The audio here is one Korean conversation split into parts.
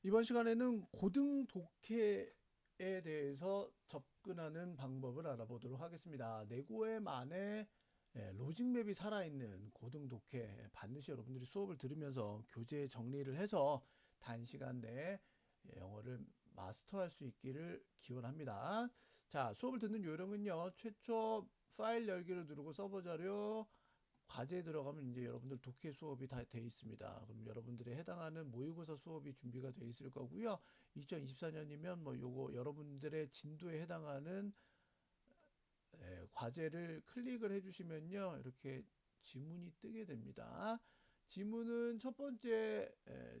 이번 시간에는 고등 독해에 대해서 접근하는 방법을 알아보도록 하겠습니다. 내고에만의 로직맵이 살아있는 고등 독해, 반드시 여러분들이 수업을 들으면서 교재 정리를 해서 단시간 내에 영어를 마스터할 수 있기를 기원합니다. 자, 수업을 듣는 요령은요. 최초 파일 열기를 누르고 서버 자료, 과제에 들어가면 이제 여러분들 독해 수업이 다 돼 있습니다. 그럼 여러분들의 해당하는 모의고사 수업이 준비가 돼 있을 거고요. 2024년이면 뭐 요거 여러분들의 진도에 해당하는 과제를 클릭을 해주시면요. 이렇게 지문이 뜨게 됩니다. 지문은 첫 번째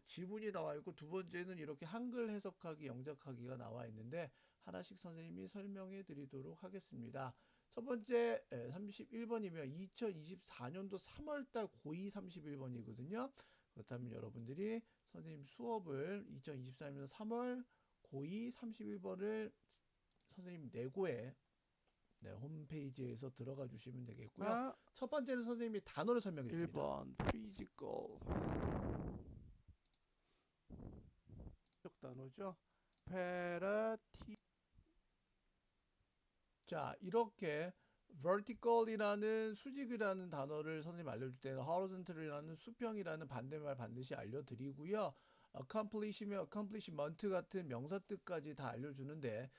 지문이 나와 있고 두 번째는 이렇게 한글 해석하기, 영작하기가 나와 있는데 하나씩 선생님이 설명해 드리도록 하겠습니다. 첫 번째 31번이면 2024년도 3월달 고2 31번이거든요. 그렇다면 여러분들이 선생님 수업을 2024년 3월 고2 31번을 선생님 내고에 홈페이지에서 들어가 주시면 되겠고요. 아, 첫 번째는 선생님이 단어를 설명해 줍니다. 1번 physical 단어죠. 페라티 자, 이렇게 vertical이라는 수직이라는 단어를 선생님 알려줄 때는 horizontal이라는 수평이라는 반대말 반드시 알려드리고요. accomplish면 accomplishment 같은 명사 뜻까지 다 알려주는데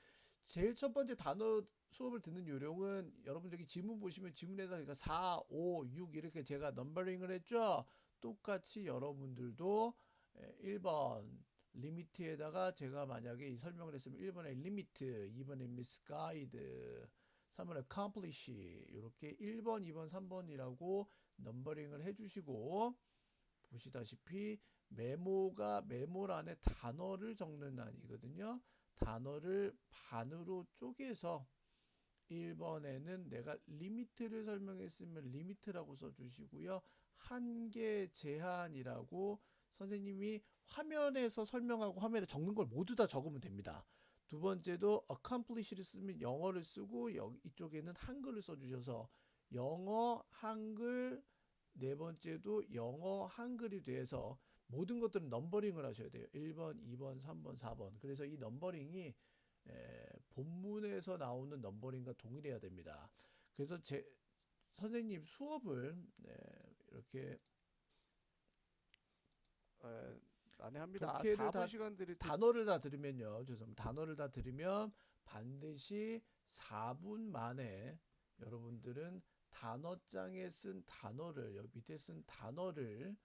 제일 첫 번째 단어 수업을 듣는 요령은 여러분들이 지문 보시면 지문에다 그러니까 4, 5, 6 이렇게 제가 넘버링을 했죠. 똑같이 여러분들도 1번 리미트에다가 제가 만약에 이 설명을 했으면 1번에 리미트, 2번에 misguide, 3번에 accomplish 이렇게 1번, 2번, 3번이라고 넘버링을 해주시고 보시다시피 메모가 메모란에 단어를 적는 란이거든요. 단어를 반으로 쪼개서 1번에는 내가 리미트를 설명했으면 리미트라고 써주시고요. 한계 제한이라고 선생님이 화면에서 설명하고 화면에 적는 걸 모두 다 적으면 됩니다. 두 번째도 accomplish를 쓰면 영어를 쓰고 여기 이쪽에는 한글을 써주셔서 영어, 한글, 네 번째도 영어, 한글이 돼서 모든 것들은 넘버링을 하셔야 돼요. 1번, 2번, 3번, 4번. 그래서 이 넘버링이 본문에서 나오는 넘버링과 동일해야 됩니다. 그래서 제 선생님 수업을 이렇게 난해합니다. 독해를 4분 다 시간 드릴 때 단어를 다 들으면요. 죄송합니다. 단어를 다 들으면 반드시 4분 만에 여러분들은 단어장에 쓴 단어를 여기 밑에 쓴 단어를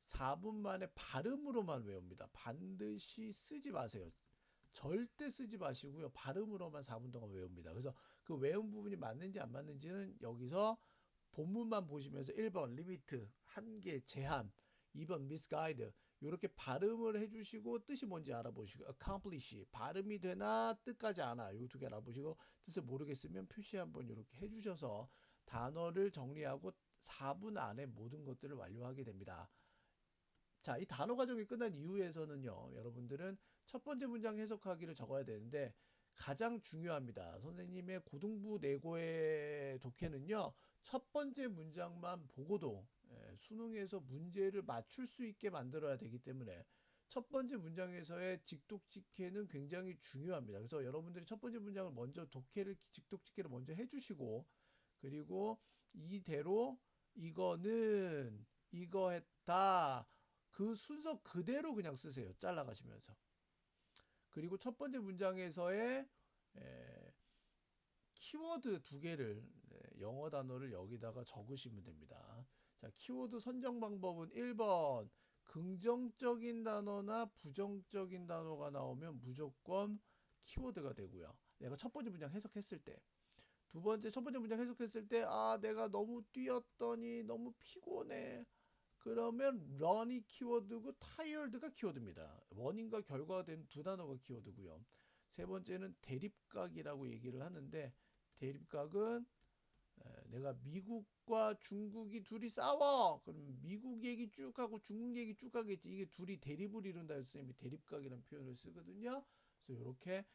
4분 만에 발음으로만 외웁니다. 반드시 쓰지 마세요. 절대 쓰지 마시고요. 발음으로만 4분 동안 외웁니다. 그래서 그 외운 부분이 맞는지 안 맞는지는 여기서 본문만 보시면서 1번 리미트, 한계, 제한, 2번 misguide 이렇게 발음을 해주시고 뜻이 뭔지 알아보시고 accomplish 발음이 되나 뜻까지 아나 이 두 개 알아보시고 뜻을 모르겠으면 표시 한번 이렇게 해주셔서 단어를 정리하고 4분 안에 모든 것들을 완료하게 됩니다. 자, 이 단어 과정이 끝난 이후에서는요, 여러분들은 첫 번째 문장 해석하기를 적어야 되는데, 가장 중요합니다. 선생님의 고등부 내고의 독해는요, 첫 번째 문장만 보고도 수능에서 문제를 맞출 수 있게 만들어야 되기 때문에 첫 번째 문장에서의 직독직해는 굉장히 중요합니다. 그래서 여러분들이 첫 번째 문장을 먼저 독해를, 직독직해를 먼저 해주시고, 그리고 이대로 이거는 이거 했다. 그 순서 그대로 그냥 쓰세요. 잘라가시면서. 그리고 첫 번째 문장에서의 키워드 두 개를 영어 단어를 여기다가 적으시면 됩니다. 자, 키워드 선정 방법은 1번 긍정적인 단어나 부정적인 단어가 나오면 무조건 키워드가 되고요. 내가 첫 번째 문장 해석했을 때 두 번째 첫 번째 문장 해석했을 때 내가 너무 뛰었더니 너무 피곤해. 그러면 run이 키워드고 tired가 키워드입니다. 원인과 결과가 된 두 단어가 키워드고요. 세 번째는 대립각이라고 얘기를 하는데 대립각은 내가 미국과 중국이 둘이 싸워. 그럼 미국 얘기 쭉 하고 중국 얘기 쭉 하겠지. 이게 둘이 대립을 이룬다 해서 선생님이 대립각이라는 표현을 쓰거든요. 그래서 이렇게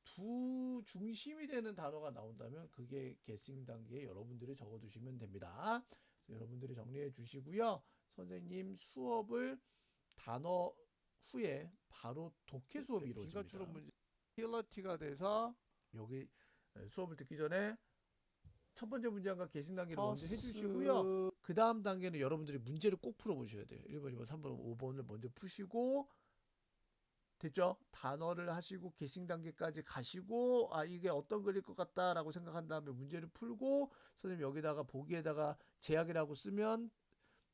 두 중심이 되는 단어가 나온다면 그게 게싱 단계에 여러분들이 적어두시면 됩니다. 여러분들이 정리해 주시고요. 선생님 수업을 단어 후에 바로 독해 수업이 기가 이루어집니다. 줄은 문제 킬러티가 돼서 여기 수업을 듣기 전에 첫 번째 문장과 계승 단계를 먼저 허스 해주시고요. 그 다음 단계는 여러분들이 문제를 꼭 풀어보셔야 돼요. 1번, 2번, 3번, 5번을 먼저 푸시고 됐죠? 단어를 하시고 계승 단계까지 가시고 아 이게 어떤 글일 것 같다라고 생각한 다음에 문제를 풀고 선생님 여기다가 보기에다가 제약이라고 쓰면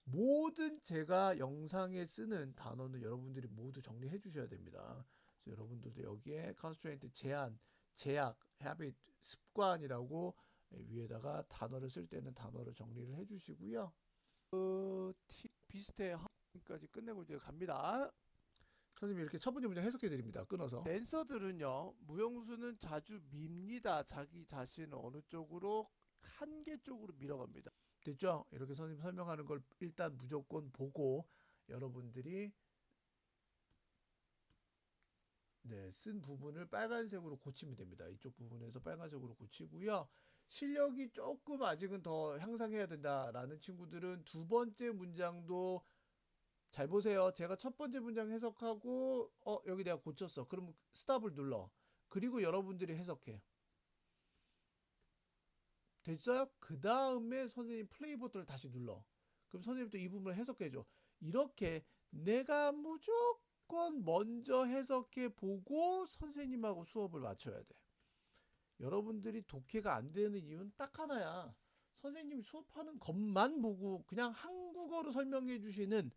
모든 제가 영상에 쓰는 단어는 여러분들이 모두 정리해 주셔야 됩니다. 그래서 여러분들도 여기에 constraint 제한, 제약, habit, 습관이라고 위에다가 단어를 쓸 때는 단어를 정리를 해 주시고요. 비슷해 까지 끝내고 이제 갑니다. 선생님이 이렇게 첫 번째 문장 해석해 드립니다. 끊어서. 댄서들은요 무용수는 자주 밉니다. 자기 자신을 어느 쪽으로 한계 쪽으로 밀어갑니다. 됐죠? 이렇게 선생님 설명하는 걸 일단 무조건 보고 여러분들이 네, 쓴 부분을 빨간색으로 고치면 됩니다. 이쪽 부분에서 빨간색으로 고치고요. 실력이 조금 아직은 더 향상해야 된다라는 친구들은 두 번째 문장도 잘 보세요. 제가 첫 번째 문장 해석하고 여기 내가 고쳤어. 그럼 스탑을 눌러. 그리고 여러분들이 해석해. 됐어요? 그 다음에 선생님 플레이 버튼을 다시 눌러. 그럼 선생님도 이 부분을 해석해줘. 이렇게 내가 무조건 먼저 해석해 보고 선생님하고 수업을 맞춰야 돼. 여러분들이 독해가 안 되는 이유는 딱 하나야. 선생님이 수업하는 것만 보고 그냥 한국어로 설명해 주시는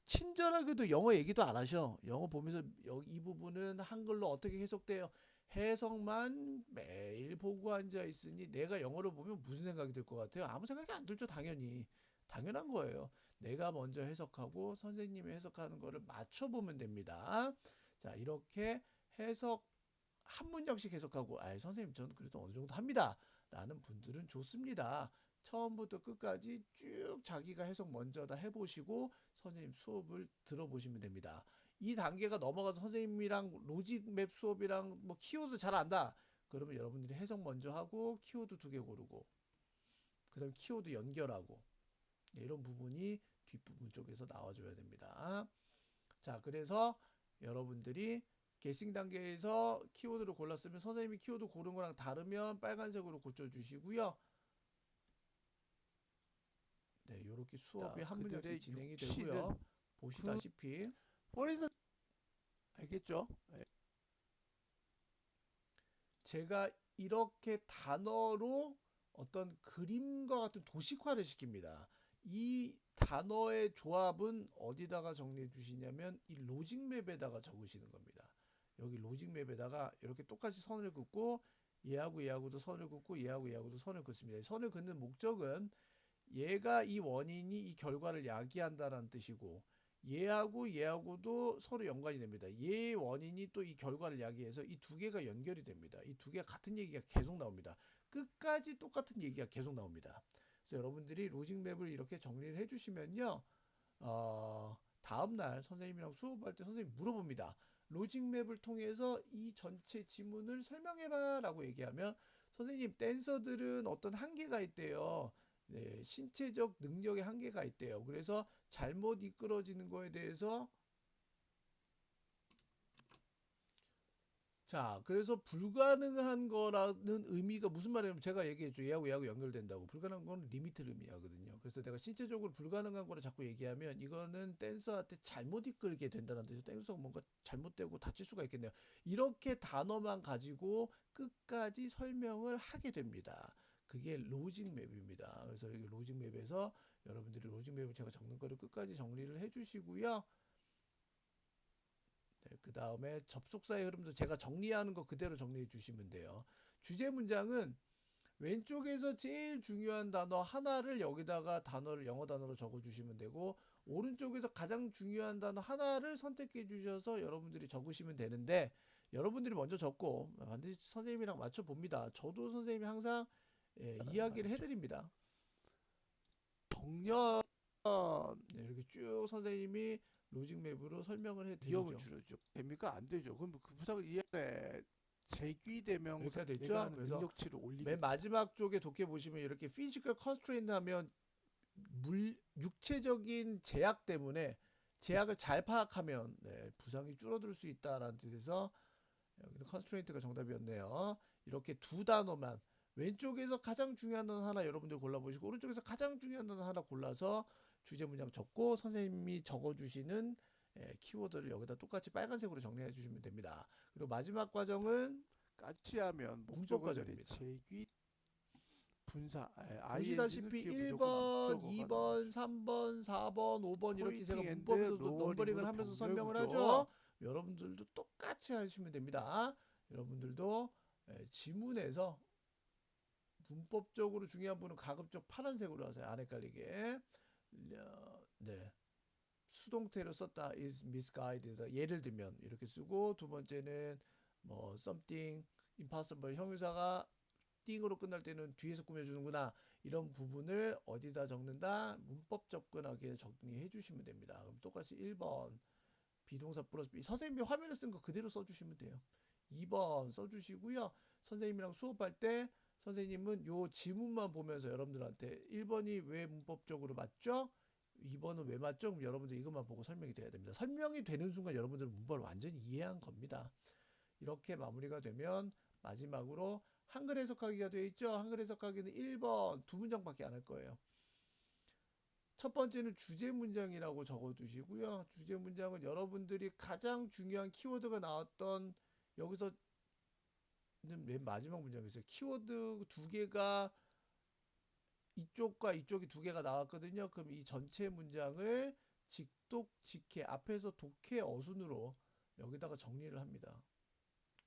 친절하게도 영어 얘기도 안 하셔. 영어 보면서 이 부분은 한글로 어떻게 해석돼요? 해석만 매일 보고 앉아 있으니 내가 영어를 보면 무슨 생각이 들 것 같아요? 아무 생각이 안 들죠, 당연히. 당연한 거예요. 내가 먼저 해석하고 선생님이 해석하는 거를 맞춰보면 됩니다. 자, 이렇게 해석 한 문장씩 해석하고 선생님 저는 그래도 어느 정도 합니다 라는 분들은 좋습니다. 처음부터 끝까지 쭉 자기가 해석 먼저 다 해보시고 선생님 수업을 들어보시면 됩니다. 이 단계가 넘어가서 선생님이랑 로직맵 수업이랑 뭐 키워드 잘 안다 그러면 여러분들이 해석 먼저 하고 키워드 2개 고르고 그 다음 키워드 연결하고 이런 부분이 뒷부분 쪽에서 나와줘야 됩니다. 자, 그래서 여러분들이 게싱 단계에서 키워드를 골랐으면 선생님이 키워드 고른 거랑 다르면 빨간색으로 고쳐주시고요. 네, 이렇게 수업이 한 문장씩 진행이 되고요. 보시다시피 포리서 알겠죠? 네. 제가 이렇게 단어로 어떤 그림과 같은 도식화를 시킵니다. 이 단어의 조합은 어디다가 정리해 주시냐면 이 로직맵에다가 적으시는 겁니다. 여기 로직맵에다가 이렇게 똑같이 선을 긋고 얘하고 얘하고도 선을 긋고 얘하고 얘하고도 선을 긋습니다. 선을 긋는 목적은 얘가 이 원인이 이 결과를 야기한다라는 뜻이고 얘하고 얘하고도 서로 연관이 됩니다. 얘의 원인이 또 이 결과를 야기해서 이 두 개가 연결이 됩니다. 이 두 개가 같은 얘기가 계속 나옵니다. 끝까지 똑같은 얘기가 계속 나옵니다. 그래서 여러분들이 로직맵을 이렇게 정리를 해주시면요. 다음날 선생님이랑 수업할 때 선생님이 물어봅니다. 로직맵을 통해서 이 전체 지문을 설명해봐 라고 얘기하면 선생님 댄서들은 어떤 한계가 있대요. 네, 신체적 능력의 한계가 있대요. 그래서 잘못 이끌어지는 거에 대해서 자, 그래서 불가능한 거라는 의미가 무슨 말이냐면 제가 얘기했죠. 얘하고 연결된다고. 불가능한 건 리미트를 의미하거든요. 그래서 내가 신체적으로 불가능한 거를 자꾸 얘기하면 이거는 댄서한테 잘못 이끌게 된다는 뜻이죠. 댄서가 뭔가 잘못되고 다칠 수가 있겠네요. 이렇게 단어만 가지고 끝까지 설명을 하게 됩니다. 그게 로직맵입니다. 그래서 이 로직맵에서 여러분들이 로직맵을 제가 적는 거를 끝까지 정리를 해주시고요. 네, 그 다음에 접속사의 흐름도 제가 정리하는 거 그대로 정리해 주시면 돼요. 주제 문장은 왼쪽에서 제일 중요한 단어 하나를 여기다가 단어를 영어 단어로 적어 주시면 되고 오른쪽에서 가장 중요한 단어 하나를 선택해 주셔서 여러분들이 적으시면 되는데 여러분들이 먼저 적고 반드시 선생님이랑 맞춰 봅니다. 저도 선생님이 항상 이야기를 해드립니다. 정년 네, 이렇게 쭉 선생님이 로직맵으로 설명을 위험을 해드리죠. 줄여줘. 됩니까? 안 되죠. 그럼 그 부상을 이해해 제귀대명사 여기가 됐죠? 내가 하는 그래서 능력치를 올리게. 맨 마지막 쪽에 독해 보시면 이렇게 피지컬 컨스트레인트 하면 육체적인 제약 때문에 제약을 잘 파악하면 네, 부상이 줄어들 수 있다라는 뜻에서 여기는 constraint가 정답이었네요. 이렇게 두 단어만 왼쪽에서 가장 중요한 단어 하나 여러분들 골라보시고 오른쪽에서 가장 중요한 단어 하나 골라서 주제 문장 적고 선생님이 적어주시는 키워드를 여기다 똑같이 빨간색으로 정리해 주시면 됩니다. 그리고 마지막 과정은 까치하면 문법 목적어들이 과정입니다. 제귀 분사 ing는 보시다시피 뒤에 무조건 1번, 목적어가 나오죠. 2번, 3번, 4번, 5번 이렇게 제가 포인팅 앤드 문법에서도 넘버링을 로어링으로 하면서 병렬 설명을 구조. 하죠. 여러분들도 똑같이 하시면 됩니다. 여러분들도 지문에서 문법적으로 중요한 부분은 가급적 파란색으로 하세요. 안 헷갈리게. 네. 수동태로 썼다 is misguided. 예를 들면 이렇게 쓰고 두 번째는 뭐 something impossible 형용사가 띵으로 끝날 때는 뒤에서 꾸며주는구나. 이런 부분을 어디다 적는다? 문법 접근하게 정리해 주시면 됩니다. 그럼 똑같이 1번 비동사 플러스 B. 선생님이 화면에 쓴 거 그대로 써주시면 돼요. 2번 써주시고요. 선생님이랑 수업할 때 선생님은 요 지문만 보면서 여러분들한테 1번이 왜 문법적으로 맞죠? 2번은 왜 맞죠? 그럼 여러분들 이것만 보고 설명이 돼야 됩니다. 설명이 되는 순간 여러분들은 문법을 완전히 이해한 겁니다. 이렇게 마무리가 되면 마지막으로 한글 해석하기가 되어 있죠. 한글 해석하기는 1번 두 문장밖에 안 할 거예요. 첫 번째는 주제 문장이라고 적어 두시고요. 주제 문장은 여러분들이 가장 중요한 키워드가 나왔던 여기서 맨 마지막 문장이었어요. 키워드 두 개가 이쪽과 이쪽이 두 개가 나왔거든요. 그럼 이 전체 문장을 직독, 직해, 앞에서 독해, 어순으로 여기다가 정리를 합니다.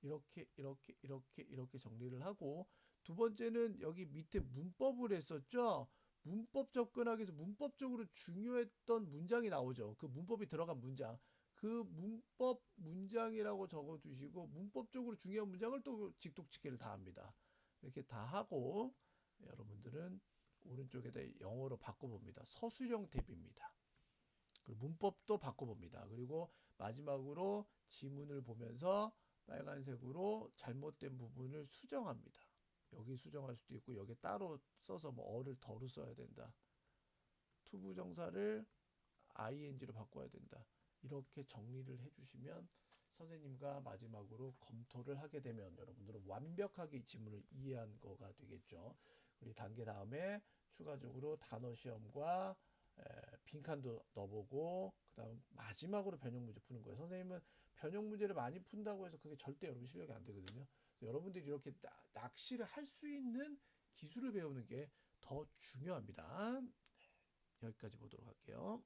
이렇게 정리를 하고 두 번째는 여기 밑에 문법을 했었죠. 문법 접근하기 위해서 문법적으로 중요했던 문장이 나오죠. 그 문법이 들어간 문장. 그 문법 문장이라고 적어 두시고 문법적으로 중요한 문장을 또 직독직해를 다 합니다. 이렇게 다 하고 여러분들은 오른쪽에다 영어로 바꿔봅니다. 서술형 탭입니다. 그리고 문법도 바꿔봅니다. 그리고 마지막으로 지문을 보면서 빨간색으로 잘못된 부분을 수정합니다. 여기 수정할 수도 있고 여기 따로 써서 뭐 어를 덜어 써야 된다. 투부정사를 ing로 바꿔야 된다. 이렇게 정리를 해주시면 선생님과 마지막으로 검토를 하게 되면 여러분들은 완벽하게 이 지문을 이해한 거가 되겠죠. 우리 단계 다음에 추가적으로 단어 시험과 빈칸도 넣어보고 그 다음 마지막으로 변형 문제 푸는 거예요. 선생님은 변형 문제를 많이 푼다고 해서 그게 절대 여러분 실력이 안 되거든요. 여러분들이 이렇게 낚시를 할 수 있는 기술을 배우는 게 더 중요합니다. 여기까지 보도록 할게요.